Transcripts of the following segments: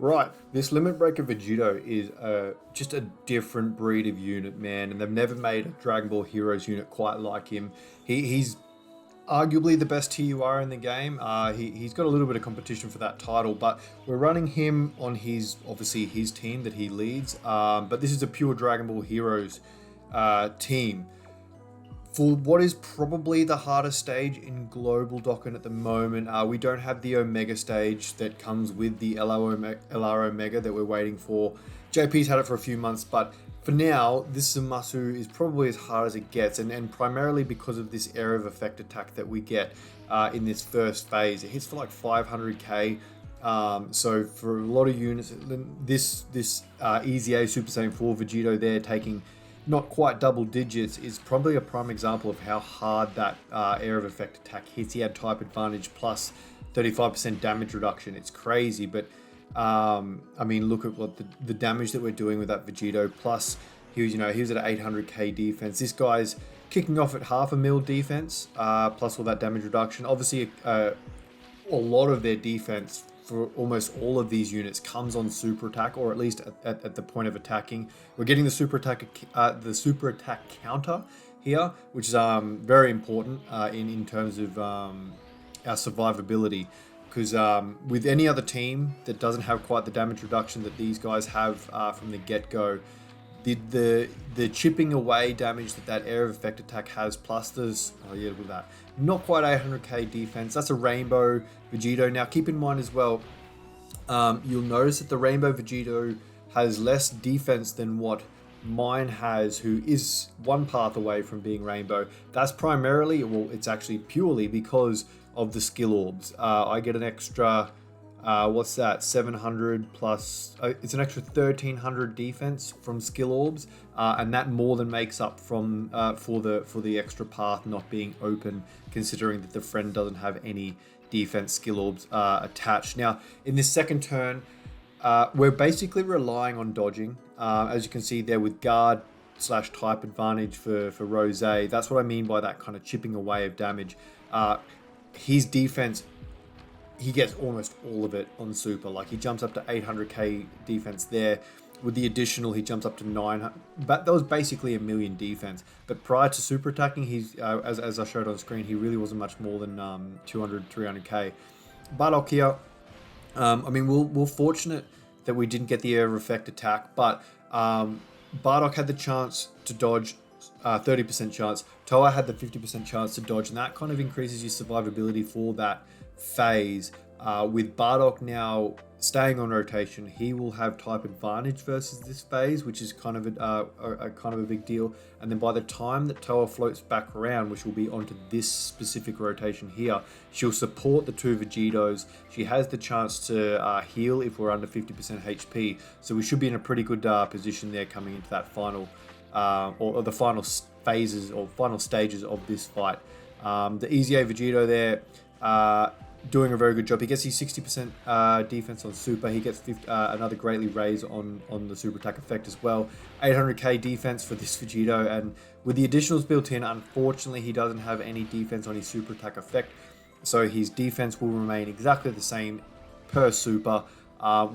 Right, this Limit Breaker Vegito is just a different breed of unit, man, and they've never made a Dragon Ball Heroes unit quite like him. He's arguably the best TUR in the game. He's got a little bit of competition for that title, but we're running him on obviously his team that he leads. But this is a pure Dragon Ball Heroes team. For what is probably the hardest stage in Global Dokkan at the moment, we don't have the Omega stage that comes with the LR Omega that we're waiting for. JP's had it for a few months, but for now, this Zamasu is probably as hard as it gets, and primarily because of this area of effect attack that we get in this first phase. It hits for like 500k, so for a lot of units, this Easy A Super Saiyan 4 Vegito there taking not quite double digits is probably a prime example of how hard that area of effect attack hits. He had type advantage plus 35% damage reduction. It's crazy, but I mean, look at what the damage that we're doing with that Vegito. Plus, he was at 800k defense. This guy's kicking off at 500,000 defense, plus all that damage reduction. Obviously, a lot of their defense for almost all of these units comes on super attack, or at least at the point of attacking. We're getting the super attack counter here, which is very important in terms of our survivability. Because with any other team that doesn't have quite the damage reduction that these guys have from the get-go, the chipping away damage that area of effect attack has, plus there's, look at that, not quite 800k defense. That's a Rainbow Vegito. Now keep in mind as well, you'll notice that the Rainbow Vegito has less defense than what mine has, who is one path away from being Rainbow. That's primarily, well, it's actually purely because of the skill orbs. I get an extra, what's that, 700 plus, it's an extra 1300 defense from skill orbs, and that more than makes up from for the extra path not being open, considering that the friend doesn't have any defense skill orbs attached. Now, in this second turn, we're basically relying on dodging, as you can see there with guard / type advantage for Rose. That's what I mean by that kind of chipping away of damage. His defense, he gets almost all of it on super. Like, he jumps up to 800k defense there. With the additional, he jumps up to 900. But that was basically 1,000,000 defense. But prior to super attacking, he's as I showed on screen, he really wasn't much more than 200, 300k. Bardock here, I mean, we're fortunate that we didn't get the area of effect attack, but Bardock had the chance to dodge, 30% chance. Toa had the 50% chance to dodge, and that kind of increases your survivability for that phase. With Bardock now staying on rotation, he will have type advantage versus this phase, which is kind of a big deal. And then by the time that Toa floats back around, which will be onto this specific rotation here, she'll support the two Vegitos. She has the chance to heal if we're under 50% HP, so we should be in a pretty good position there coming into that final or the final phases or final stages of this fight. The Easy A Vegito there, doing a very good job. He gets his 60% defense on super. He gets another greatly raise on the super attack effect as well. 800k defense for this Vegito, and with the additionals built in, unfortunately he doesn't have any defense on his super attack effect, so his defense will remain exactly the same per super.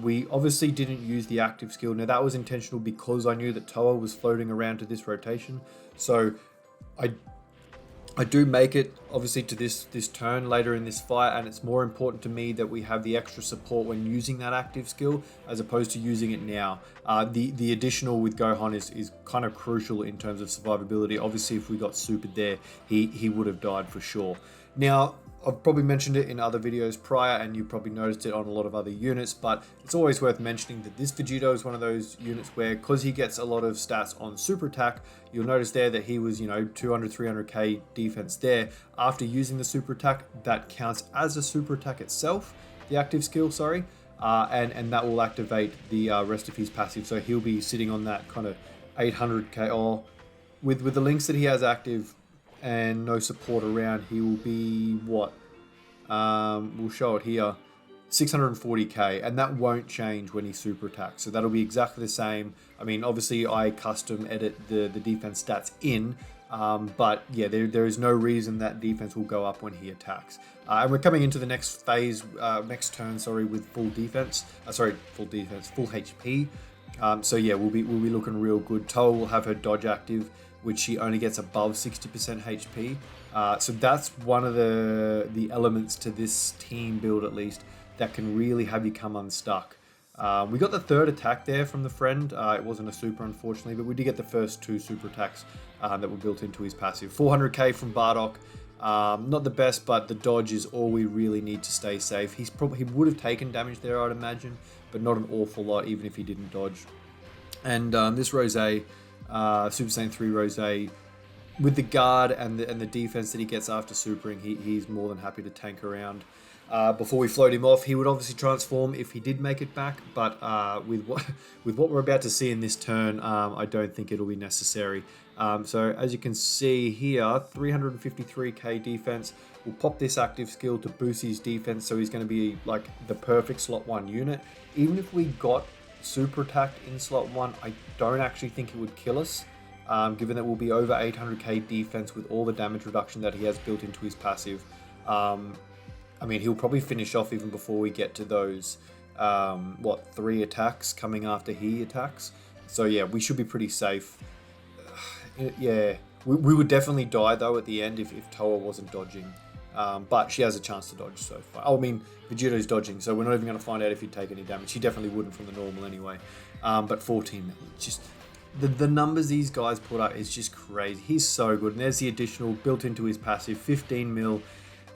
We obviously didn't use the active skill. Now that was intentional because I knew that Toa was floating around to this rotation, so I do make it obviously to this turn later in this fight, and it's more important to me that we have the extra support when using that active skill as opposed to using it now. The additional with Gohan is kind of crucial in terms of survivability. Obviously, if we got supered there, he would have died for sure. Now, I've probably mentioned it in other videos prior, and you probably noticed it on a lot of other units, but it's always worth mentioning that this Vegito is one of those units where, because he gets a lot of stats on super attack, you'll notice there that he was, 200, 300k defense there. After using the super attack, that counts as a super attack itself, the active skill, sorry, and that will activate the rest of his passive, so he'll be sitting on that kind of 800k, or with the links that he has active and no support around, he will be what? We'll show it here, 640k, and that won't change when he super attacks. So that'll be exactly the same. I mean, obviously I custom edit the defense stats in, But yeah, there is no reason that defense will go up when he attacks. And we're coming into the next phase, next turn, sorry, with full defense. Full HP. So yeah, we'll be looking real good. Toa will have her dodge active, which she only gets above 60% HP. So that's one of the elements to this team build, at least, that can really have you come unstuck. We got the third attack there from the friend. It wasn't a super, unfortunately, but we did get the first 2 super attacks that were built into his passive. 400k from Bardock. Not the best, but the dodge is all we really need to stay safe. He would have taken damage there, I'd imagine, but not an awful lot, even if he didn't dodge. And this Rose, Super Saiyan 3 Rose, with the guard and the defense that he gets after supering, he's more than happy to tank around. Before we float him off, he would obviously transform if he did make it back, but with what we're about to see in this turn, I don't think it'll be necessary. So as you can see here, 353k defense. We'll pop this active skill to boost his defense, so he's going to be like the perfect slot 1 unit. Even if we got super attack in slot 1, I don't actually think it would kill us, given that we'll be over 800k defense with all the damage reduction that he has built into his passive. I mean, he'll probably finish off even before we get to those, 3 attacks coming after he attacks. So yeah, we should be pretty safe. Yeah, we would definitely die though at the end if Toa wasn't dodging. But she has a chance to dodge so far. I mean, Vegito's dodging, so we're not even going to find out if he'd take any damage. He definitely wouldn't from the normal anyway. But 14 mil, just the numbers these guys put up is just crazy. He's so good. And there's the additional built into his passive, 15 mil.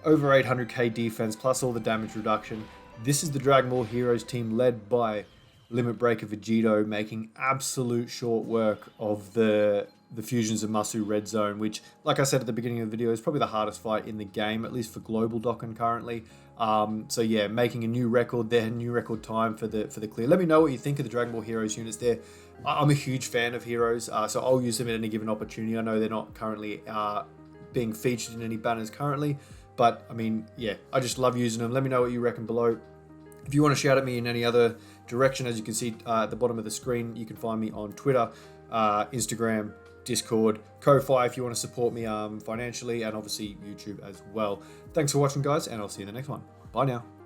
Over 800k defense, plus all the damage reduction. This is the Dragon Ball Heroes team led by Limit Breaker Vegito, making absolute short work of the fusions of Zamasu Red Zone, which, like I said at the beginning of the video, is probably the hardest fight in the game, at least for Global Dokkan currently. So yeah, making a new record there, new record time for the clear. Let me know what you think of the Dragon Ball Heroes units there. I'm a huge fan of Heroes, so I'll use them at any given opportunity. I know they're not currently being featured in any banners currently, but I mean, yeah, I just love using them. Let me know what you reckon below. If you want to shout at me in any other direction, as you can see at the bottom of the screen, you can find me on Twitter, Instagram, Discord, Ko-Fi if you want to support me financially, and obviously YouTube as well. Thanks for watching, guys, and I'll see you in the next one. Bye now.